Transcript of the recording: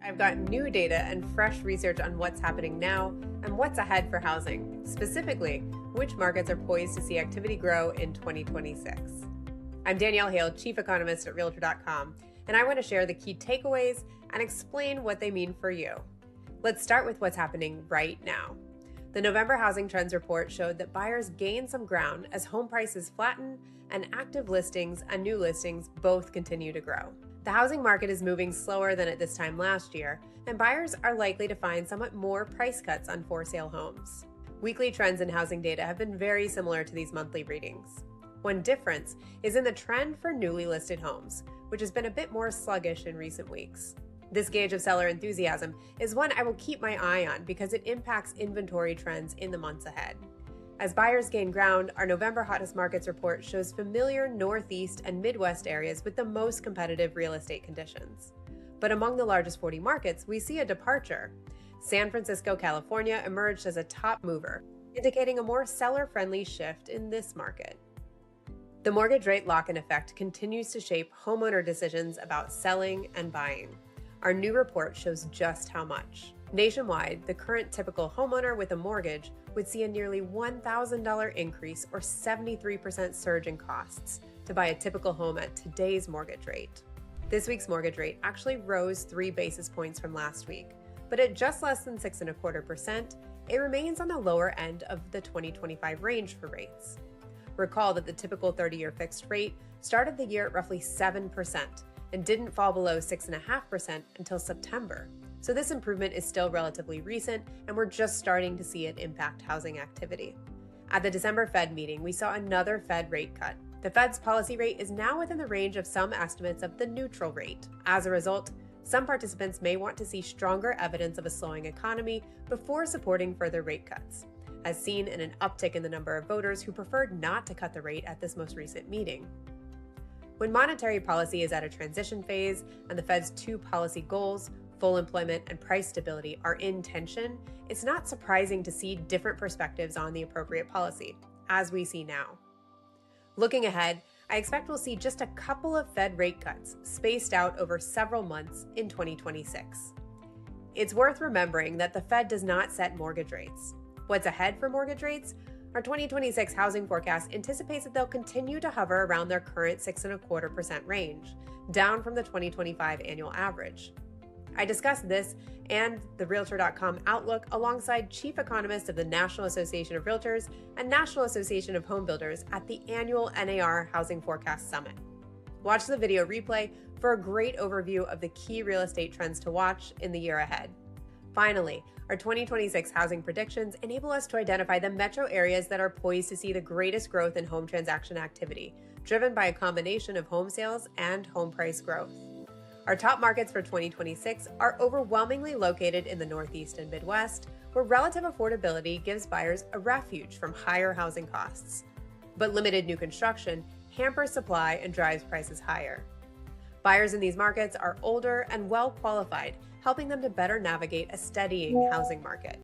I've got new data and fresh research on what's happening now and what's ahead for housing, specifically which markets are poised to see activity grow in 2026. I'm Danielle Hale, Chief Economist at Realtor.com, and I want to share the key takeaways and explain what they mean for you. Let's start with what's happening right now. The November Housing Trends Report showed that buyers gained some ground as home prices flatten and active listings and new listings both continue to grow. The housing market is moving slower than at this time last year, and buyers are likely to find somewhat more price cuts on for-sale homes. Weekly trends in housing data have been very similar to these monthly readings. One difference is in the trend for newly listed homes, which has been a bit more sluggish in recent weeks. This gauge of seller enthusiasm is one I will keep my eye on because it impacts inventory trends in the months ahead. As buyers gain ground, our November Hottest Markets report shows familiar Northeast and Midwest areas with the most competitive real estate conditions. But among the largest 40 markets, we see a departure. San Francisco, California emerged as a top mover, indicating a more seller-friendly shift in this market. The mortgage rate lock-in effect continues to shape homeowner decisions about selling and buying. Our new report shows just how much. Nationwide, the current typical homeowner with a mortgage would see a nearly $1,000 increase or 73% surge in costs to buy a typical home at today's mortgage rate. This week's mortgage rate actually rose 3 basis points from last week, but at just less than 6.25%, it remains on the lower end of the 2025 range for rates. Recall that the typical 30-year fixed rate started the year at roughly 7% and didn't fall below 6.5% until September. So this improvement is still relatively recent, and we're just starting to see it impact housing activity. At the December Fed meeting, we saw another Fed rate cut. The Fed's policy rate is now within the range of some estimates of the neutral rate. As a result, some participants may want to see stronger evidence of a slowing economy before supporting further rate cuts, as seen in an uptick in the number of voters who preferred not to cut the rate at this most recent meeting. When monetary policy is at a transition phase and the Fed's two policy goals, full employment and price stability, are in tension, it's not surprising to see different perspectives on the appropriate policy, as we see now. Looking ahead, I expect we'll see just a couple of Fed rate cuts spaced out over several months in 2026. It's worth remembering that the Fed does not set mortgage rates. What's ahead for mortgage rates? Our 2026 housing forecast anticipates that they'll continue to hover around their current 6.25% range, down from the 2025 annual average. I discussed this and the Realtor.com outlook alongside Chief Economist of the National Association of Realtors and National Association of Home Builders at the annual NAR Housing Forecast Summit. Watch the video replay for a great overview of the key real estate trends to watch in the year ahead. Finally, our 2026 housing predictions enable us to identify the metro areas that are poised to see the greatest growth in home transaction activity, driven by a combination of home sales and home price growth. Our top markets for 2026 are overwhelmingly located in the Northeast and Midwest, where relative affordability gives buyers a refuge from higher housing costs. But limited new construction hampers supply and drives prices higher. Buyers in these markets are older and well qualified, helping them to better navigate a steadying housing market.